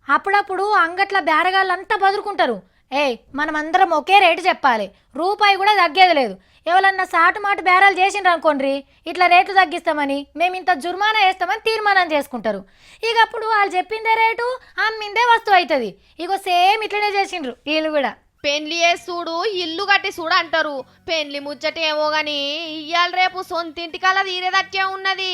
అప్పుడప్పుడు అంగట్ల బేరగాళ్ళంతా బదులుకుంటారు. ఏయ్ మనమందరం ఒకే రేటు చెప్పాలి, రూపాయి కూడా తగ్గేది లేదు. ఎవరన్నా సాటు మాట బేరాలు చేసిండ్రు అనుకోండి, ఇట్లా రేట్లు తగ్గిస్తామని మేము ఇంత జుర్మానా వేస్తామని తీర్మానం చేసుకుంటారు. ఇక అప్పుడు వాళ్ళు చెప్పిందే రేటు, అమ్మిందే వస్తువు అవుతుంది. ఇగో సేమ్ ఇట్లనే చేసిండ్రు వీళ్ళు కూడా. పెండ్లి చేసి చూడు ఇల్లు కట్టి చూడు అంటారు. పెండ్లి ముచ్చట ఏమో గాని ఇయ్యాల రేపు సొంతింటికల్లా తీరేదట్టే ఉన్నది.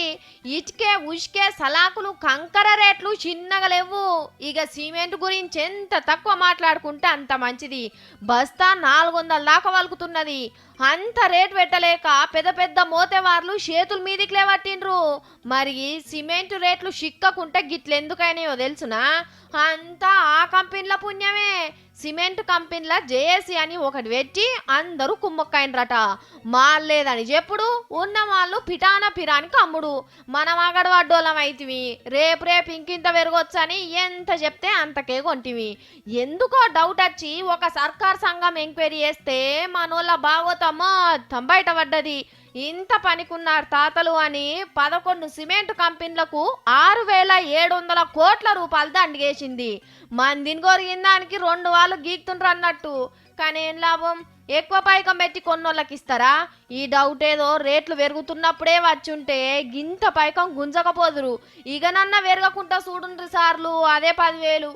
ఇటుకే ఉష్కే సలాకులు కంకర రేట్లు చిన్నగా లేవు. ఇక సిమెంట్ గురించి ఎంత తక్కువ మాట్లాడుకుంటే అంత మంచిది. బస్తా 400 దాకా వలుకుతున్నది. అంత రేటు పెట్టలేక పెద్ద పెద్ద మోతేవార్లు చేతుల మీదికి లేవట్టిండ్రు. మరి సిమెంట్ రేట్లు చిక్కకుంటే గిట్లెందుకైనాయో తెలుసునా? అంతా ఆ కంపెనీల పుణ్యమే. సిమెంట్ కంపెనీల జేఏసీ అని ఒకటి పెట్టి అందరూ కుమ్మక్కైనరట. మాల్లేదని చెప్పుడు, ఉన్న వాళ్ళు పిటాన పిరానికి అమ్ముడు. మనం అగడవడ్డోళ్ళం అయితివి. రేపు ఇంకింత పెరగొచ్చని ఎంత చెప్తే అంతకే కొంటివి. ఎందుకో డౌట్ వచ్చి ఒక సర్కార్ సంఘం ఎంక్వైరీ చేస్తే మనోళ్ళ బాగోతం మొత్తం బయటపడ్డది. ఇంత పనికున్నారు తాతలు అని 11 సిమెంట్ కంపెనీలకు 6,700 కోట్ల రూపాయలు దండిగేసింది. మందిని కొరిగిన దానికి 2 వాళ్ళు గీక్తుండ్రు అన్నట్టు. కానీ ఏం లాభం? ఎక్కువ పైకం పెట్టి కొన్నోళ్ళకి ఇస్తారా? ఈ డౌట్ ఏదో రేట్లు పెరుగుతున్నప్పుడే వచ్చుంటే గింత పైకం గుంజకపోదురు. ఇక నన్న పెరగకుండా చూడుండ్రి సార్లు, అదే 10,000.